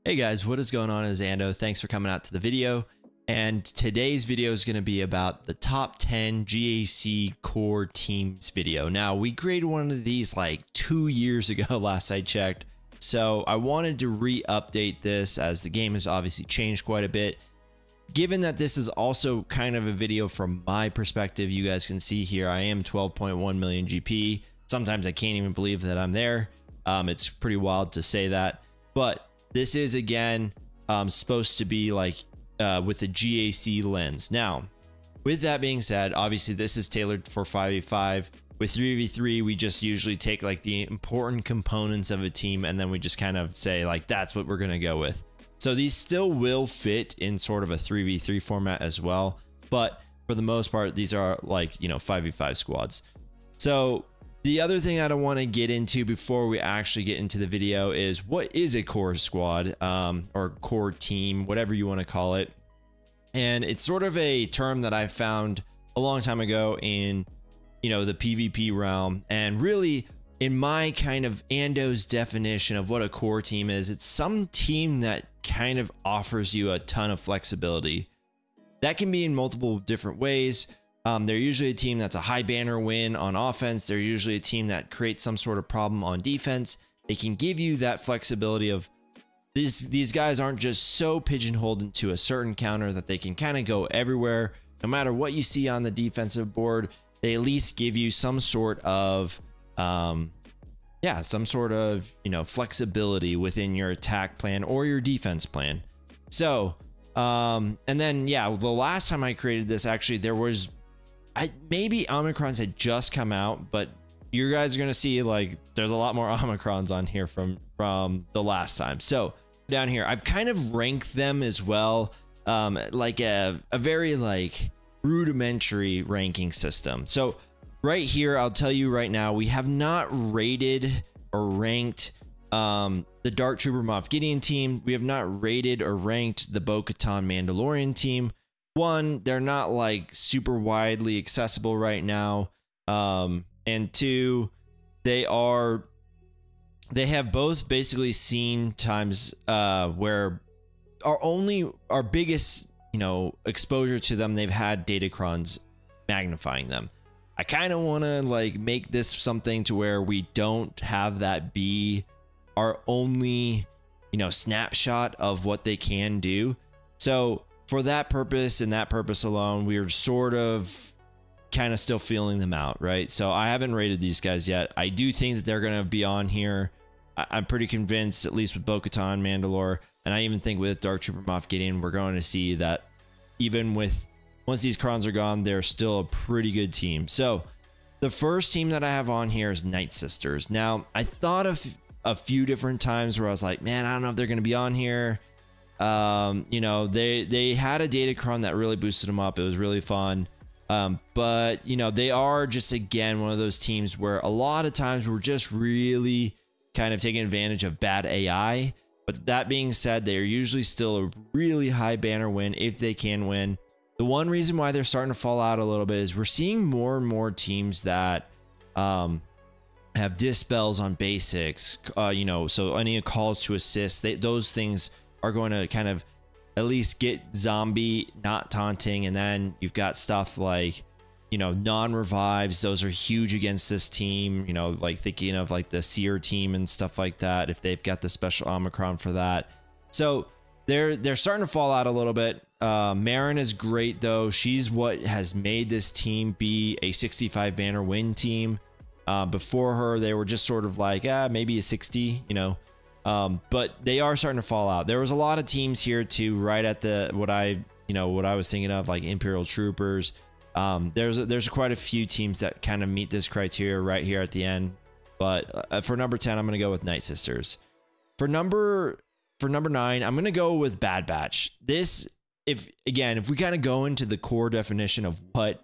Hey guys, what is going on? It's Ando. Thanks for coming out to the video. And today's video is going to be about the top 10 GAC core teams video. Now, we created one of these like 2 years ago, last I checked. So I wanted to re-update this as the game has obviously changed quite a bit. Given that this is also kind of a video from my perspective, you guys can see here, I am 12.1 million GP. Sometimes I can't even believe that I'm there. It's pretty wild to say that, but this is again supposed to be like with a GAC lens. Now, with that being said, obviously this is tailored for 5v5. With 3v3, we just usually take like the important components of a team and then we just kind of say like that's what we're gonna go with. So these still will fit in sort of a 3v3 format as well, but for the most part these are like, you know, 5v5 squads. So the other thing I don't want to get into before we actually get into the video is what is a core squad or core team, whatever you want to call it. And it's sort of a term that I found a long time ago in, you know, the PvP realm. And really in my kind of Ando's definition of what a core team is, it's some team that kind of offers you a ton of flexibility. That can be in multiple different ways. They're usually a team that's a high banner win on offense. They're usually a team that creates some sort of problem on defense. They can give you that flexibility of these guys aren't just so pigeonholed into a certain counter that they can kind of go everywhere. No matter what you see on the defensive board, they at least give you some sort of some sort of, you know, flexibility within your attack plan or your defense plan. So and then yeah, the last time I created this, actually there was maybe Omicrons had just come out, but you guys are gonna see like there's a lot more Omicrons on here from the last time. So down here I've kind of ranked them as well, like a very like rudimentary ranking system. So right here I'll tell you right now, we have not rated or ranked the Dark Trooper Moff Gideon team. We have not rated or ranked the Bo-Katan Mandalorian team. One, they're not like super widely accessible right now, and two, they have both basically seen times where our biggest, you know, exposure to them, they've had datacrons magnifying them. I kind of want to like make this something to where we don't have that be our only, you know, snapshot of what they can do. So for that purpose and that purpose alone, we are sort of kind of still feeling them out, right? So I haven't rated these guys yet. I do think that they're going to be on here. I'm pretty convinced, at least with Bo-Katan, Mandalore, and I even think with Dark Trooper Moff Gideon, we're going to see that even with, once these crons are gone, they're still a pretty good team. So the first team that I have on here is Nightsisters. Now, I thought of a few different times where I was like, man, I don't know if they're going to be on here. You know, they had a datacron that really boosted them up. It was really fun. But you know, they are just again one of those teams where a lot of times we're just really kind of taking advantage of bad AI. But that being said, they are usually still a really high banner win if they can win. The one reason why they're starting to fall out a little bit is we're seeing more and more teams that have dispels on basics, you know, so any calls to assist, those things are going to kind of at least get zombie not taunting. And then you've got stuff like, you know, non-revives. Those are huge against this team, you know, like thinking of like the Seer team and stuff like that, if they've got the special Omicron for that. So they're starting to fall out a little bit. Marin is great though. She's what has made this team be a 65 banner win team. Before her, they were just sort of like, maybe a 60, you know. But they are starting to fall out. There was a lot of teams here too, right at the what I was thinking of, like Imperial Troopers. There's quite a few teams that kind of meet this criteria right here at the end. But for number 10, I'm gonna go with Nightsisters. For number 9, I'm gonna go with Bad Batch. This, if we kind of go into the core definition of what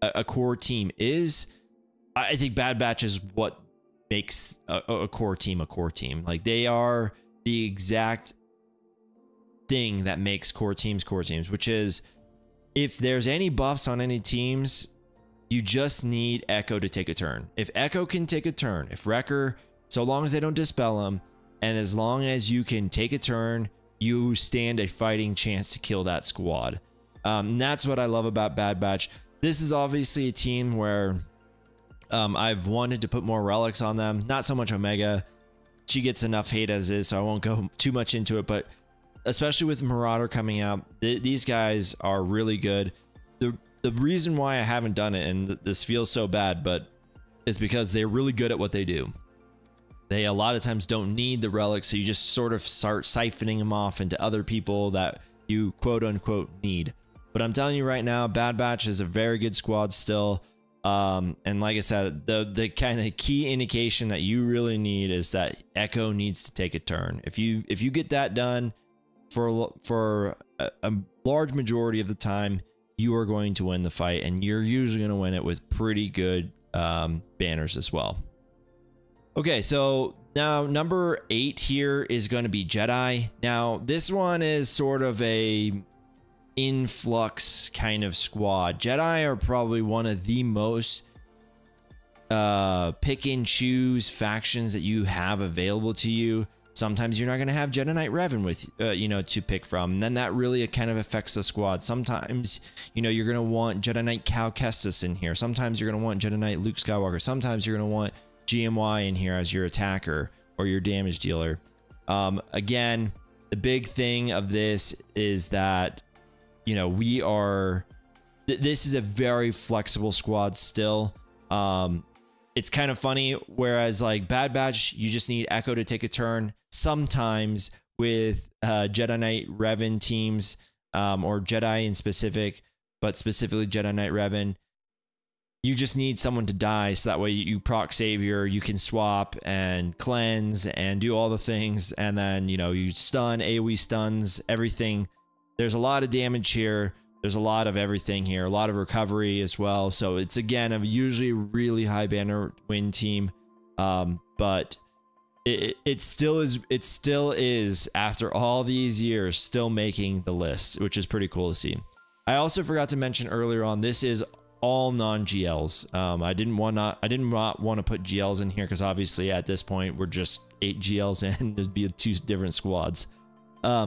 a core team is, I think Bad Batch is what makes a core team a core team. Like they are the exact thing that makes core teams, which is if there's any buffs on any teams, you just need Echo to take a turn. If Echo can take a turn, if Wrecker, so long as they don't dispel him, and as long as you can take a turn, you stand a fighting chance to kill that squad. And that's what I love about Bad Batch. This is obviously a team where I've wanted to put more relics on them, not so much Omega. She gets enough hate as is, so I won't go too much into it, but especially with Marauder coming out, these guys are really good. The reason why I haven't done it, and this feels so bad, but is because they're really good at what they do. They a lot of times don't need the relics, so you just sort of start siphoning them off into other people that you quote unquote need. But I'm telling you right now, Bad Batch is a very good squad still. And like I said, the kind of key indication that you really need is that Echo needs to take a turn. If you get that done for a large majority of the time, you are going to win the fight, and you're usually going to win it with pretty good banners as well. Okay, so now number 8 here is going to be Jedi. Now this one is sort of a influx kind of squad. Jedi are probably one of the most pick and choose factions that you have available to you. Sometimes you're not going to have Jedi Knight Revan with to pick from, and then that really kind of affects the squad. Sometimes you're going to want Jedi Knight Cal Kestis in here. Sometimes you're going to want Jedi Knight Luke Skywalker. Sometimes you're going to want GMY in here as your attacker or your damage dealer. Again, the big thing of this is that this is a very flexible squad still. It's kind of funny, whereas like Bad Batch, you just need Echo to take a turn. Sometimes with Jedi Knight Revan teams, or Jedi in specific, but specifically Jedi Knight Revan, you just need someone to die, so that way you proc Savior, you can swap and cleanse and do all the things, and then you stun, AoE stuns, everything. There's a lot of damage here. There's a lot of everything here, a lot of recovery as well. So it's again a usually really high banner win team, but it still is after all these years still making the list, which is pretty cool to see. I also forgot to mention earlier on, this is all non-GLs. I did not want to put GLs in here because obviously at this point we're just 8 GLs in. There'd be 2 different squads.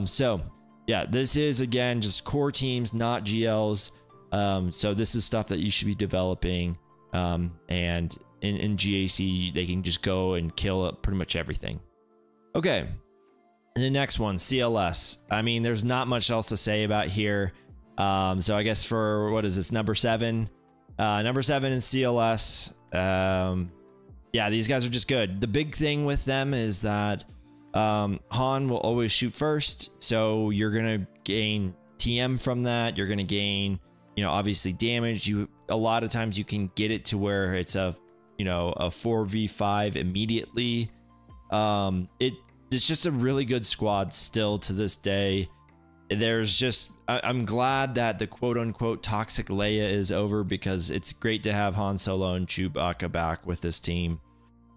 So yeah, this is again just core teams, not GLs. So this is stuff that you should be developing. And in GAC, they can just go and kill pretty much everything. Okay, and the next one, CLS. I mean, there's not much else to say about here. So I guess for, what is this, number 7? Number 7 in CLS. Yeah, these guys are just good. The big thing with them is that Han will always shoot first, so you're gonna gain TM from that. You're gonna gain, obviously damage. A lot of times you can get it to where it's a 4v5 immediately. It's just a really good squad still to this day. There's just, I'm glad that the quote-unquote toxic Leia is over, because it's great to have Han Solo and Chewbacca back with this team.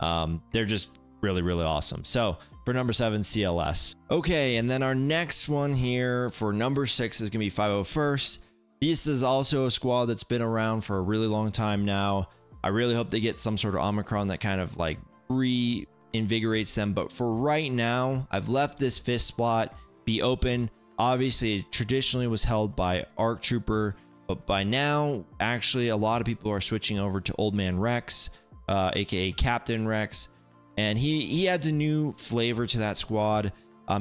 They're just really, really awesome. So for number 7, CLS. Okay, and then our next one here for number 6 is gonna be 501st. This is also a squad that's been around for a really long time now. I really hope they get some sort of Omicron that kind of like reinvigorates them. But for right now, I've left this 5th spot be open. Obviously, it traditionally was held by ARC Trooper, but by now, actually, a lot of people are switching over to Old Man Rex, aka Captain Rex, and he adds a new flavor to that squad.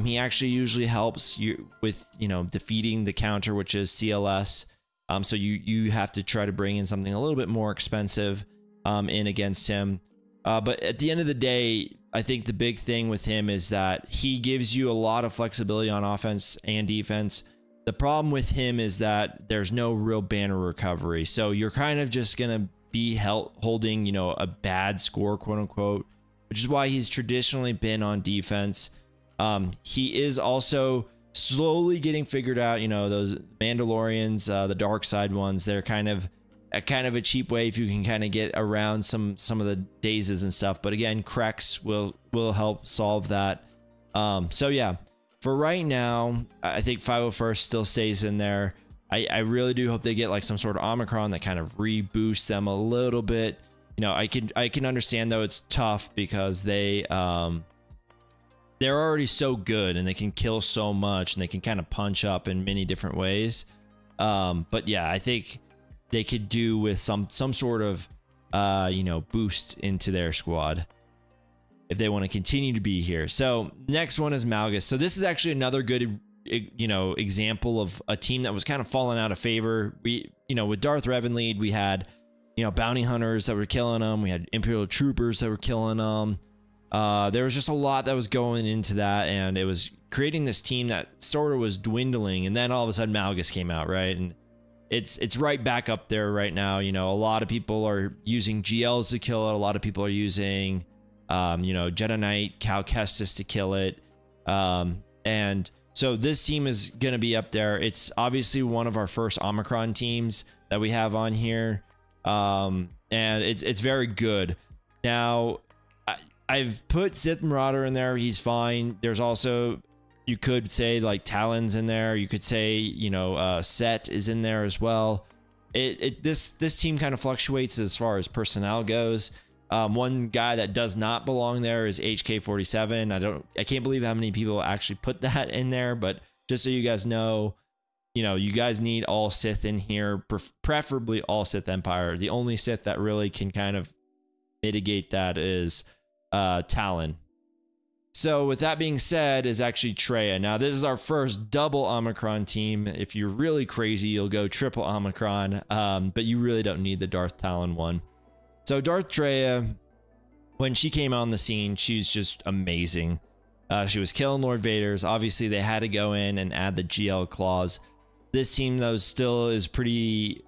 He actually usually helps you with defeating the counter, which is CLS. So you have to try to bring in something a little bit more expensive in against him. But at the end of the day, I think the big thing with him is that he gives you a lot of flexibility on offense and defense. The problem with him is that there's no real banner recovery. So you're kind of just going to be holding, a bad score, quote unquote, which is why he's traditionally been on defense. He is also slowly getting figured out. Those Mandalorians, the dark side ones, they're kind of a cheap way if you can kind of get around some of the dazes and stuff. But again, Krex will help solve that. So yeah, for right now, I think 501st still stays in there. I really do hope they get like some sort of Omicron that kind of reboosts them a little bit. I can understand though it's tough because they they're already so good and they can kill so much and they can kind of punch up in many different ways. But yeah, I think they could do with some sort of you know, boost into their squad if they want to continue to be here. So next one is Malgus. So this is actually another good, you know, example of a team that was kind of falling out of favor. We, you know, with Darth Revan lead, we had, you know, bounty hunters that were killing them. We had Imperial troopers that were killing them. There was just a lot that was going into that, and it was creating this team that sort of was dwindling. And then all of a sudden Malgus came out, right? And it's right back up there right now. You know, a lot of people are using GLs to kill it. A lot of people are using, you know, Jedi Knight, Cal Kestis to kill it. And so this team is going to be up there. It's obviously one of our first Omicron teams that we have on here. And it's very good. Now, I've put Sith Marauder in there. He's fine. There's also, you could say like Talon's in there. You could say, you know, Set is in there as well. This team kind of fluctuates as far as personnel goes. One guy that does not belong there is HK47. I can't believe how many people actually put that in there, but just so you guys know, you know, you guys need all Sith in here, preferably all Sith Empire. The only Sith that really can kind of mitigate that is Talon. So with that being said, is actually Trea. Now this is our first double Omicron team. If you're really crazy, you'll go triple Omicron, but you really don't need the Darth Talon one. So Darth Trea, when she came on the scene, she's just amazing. She was killing Lord Vaders. Obviously they had to go in and add the GL clause. This team though still is pretty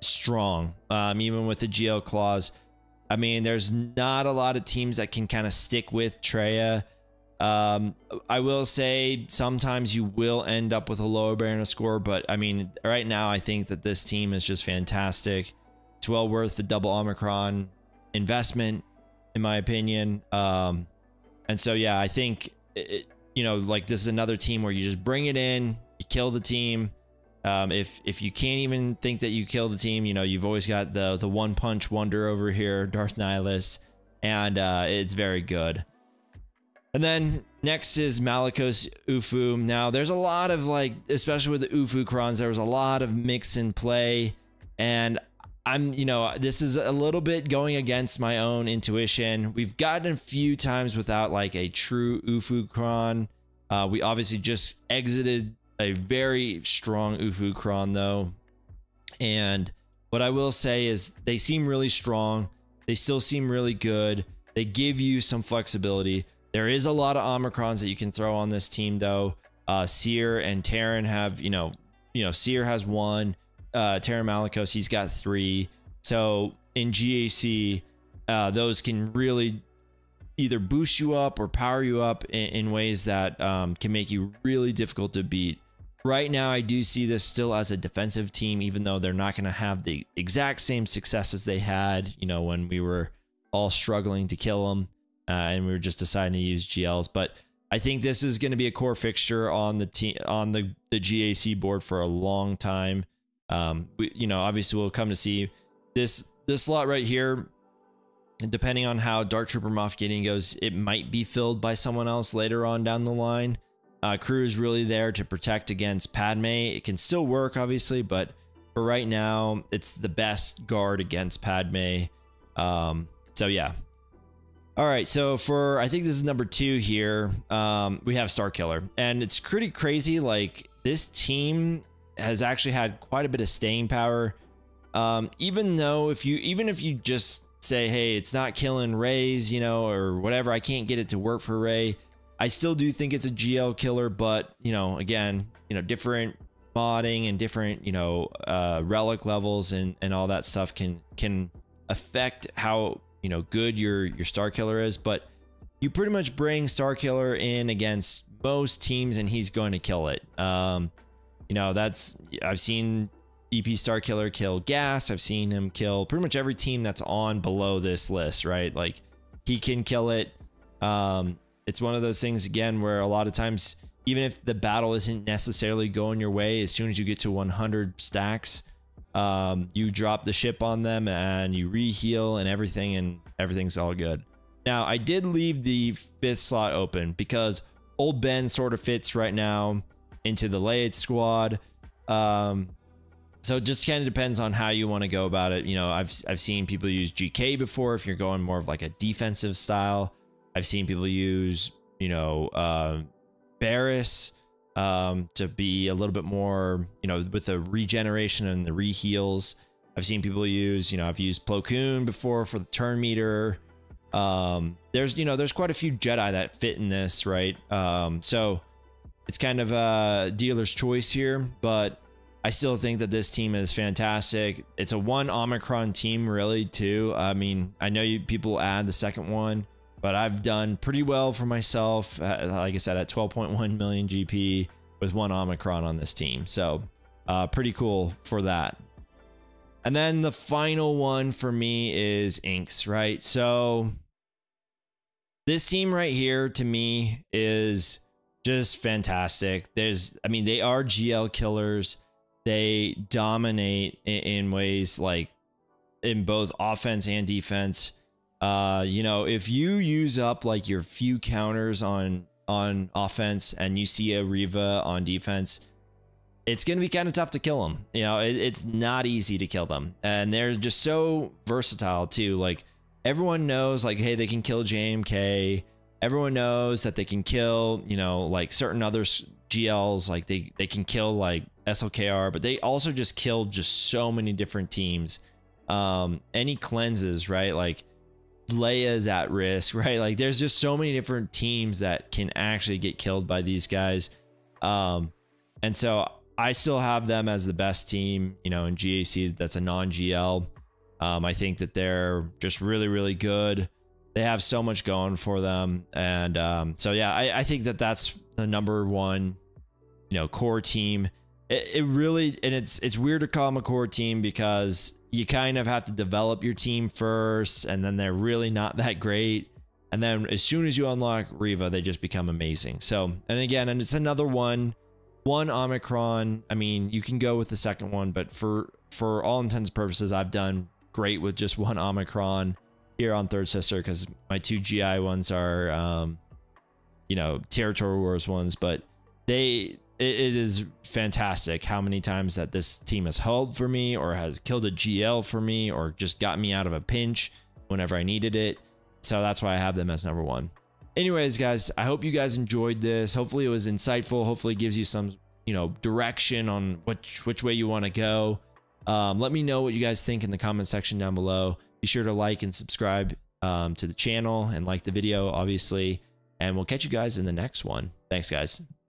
strong, even with the GL clause. I mean, there's not a lot of teams that can kind of stick with Trea. I will say sometimes you will end up with a lower Baroness score, but I mean, right now I think that this team is just fantastic. It's well worth the double Omicron investment, in my opinion. And so, yeah, I think, you know, like this is another team where you just bring it in, you kill the team. If you can't even think that you kill the team, you know, you've always got the one punch wonder over here, Darth Nihilus, and it's very good. And then next is Malos Ufu. Now there's a lot of, like, especially with the Ufu crons, there was a lot of mix and play, and you know, this is a little bit going against my own intuition. We've gotten a few times without like a true Ufu cron. We obviously just exited a very strong Ufu cron though, and what I will say is they seem really strong. They still seem really good. They give you some flexibility. There is a lot of Omicrons that you can throw on this team though. Seer and Terran have, you know, Seer has one. Terran Malicos, he's got 3. So in GAC, those can really either boost you up or power you up in ways that can make you really difficult to beat. Right now, I do see this still as a defensive team, even though they're not going to have the exact same successes they had, you know, when we were all struggling to kill them and we were just deciding to use GLs. But I think this is going to be a core fixture on the team, on the GAC board for a long time. You know, obviously we'll come to see this slot right here. Depending on how Dark Trooper Moff Gideon goes, it might be filled by someone else later on down the line. Crew is really there to protect against Padme. It can still work, obviously, but for right now, it's the best guard against Padme. So yeah. All right, so for, I think this is number 2 here, we have Starkiller, and it's pretty crazy. Like, this team has actually had quite a bit of staying power. Even if you just say, hey, it's not killing Rey's, you know, or whatever, I can't get it to work for Rey, I still do think it's a GL killer. But, you know, again, you know, different modding and different, you know, relic levels and all that stuff can affect how, you know, good your Starkiller is. But you pretty much bring Starkiller in against most teams and he's going to kill it. You know, I've seen EP Starkiller kill Gas. I've seen him kill pretty much every team that's on below this list, right? Like, he can kill it. It's one of those things, again, where a lot of times, even if the battle isn't necessarily going your way, as soon as you get to 100 stacks, you drop the ship on them and you re-heal and everything's all good. Now, I did leave the 5th slot open because Old Ben sort of fits right now into the Layat squad. So it just kind of depends on how you want to go about it. You know, I've seen people use GK before if you're going more of like a defensive style. I've seen people use, you know, Barris to be a little bit more, you know, with the regeneration and the reheals. I've seen people use, you know, I've used Plo Koon before for the turn meter. There's, you know, there's quite a few Jedi that fit in this, right? So it's kind of a dealer's choice here, but I still think that this team is fantastic. It's a 1 Omicron team, really, too. I mean, I know people add the second one, but I've done pretty well for myself. Like I said, at 12.1 million GP with 1 Omicron on this team. So pretty cool for that. And then the final one for me is Inks, right? So this team right here, to me, is just fantastic. I mean, they are GL killers. They dominate in ways like in both offense and defense. You know, if you use up like your few counters on offense and you see a Reva on defense, it's going to be kind of tough to kill them. You know, it's not easy to kill them. And they're just so versatile too. Like everyone knows like, hey, they can kill JMK. Everyone knows that they can kill, you know, like certain other GLs, like they can kill like SLKR, but they also just kill just so many different teams. Any cleanses, right? Like Leia's at risk, right? Like there's just so many different teams that can actually get killed by these guys. And so I still have them as the best team, you know, in GAC that's a non-GL. I think that they're just really, really good. They have so much going for them. And so, yeah, I think that that's the #1, you know, core team. It really, and it's weird to call them a core team because you kind of have to develop your team first, and then they're really not that great. And then as soon as you unlock Reva, they just become amazing. So, and again, and it's another one Omicron. I mean, you can go with the second one, but for all intents and purposes, I've done great with just 1 Omicron here on Third Sister because my 2 GI ones are, you know, Territory Wars ones, but it is fantastic how many times that this team has held for me or has killed a GL for me or just got me out of a pinch whenever I needed it. So that's why I have them as #1. Anyways, guys, I hope you guys enjoyed this. Hopefully it was insightful. Hopefully it gives you some, you know, direction on which way you want to go. Let me know what you guys think in the comment section down below. Be sure to like and subscribe to the channel and like the video, obviously. And we'll catch you guys in the next one. Thanks, guys.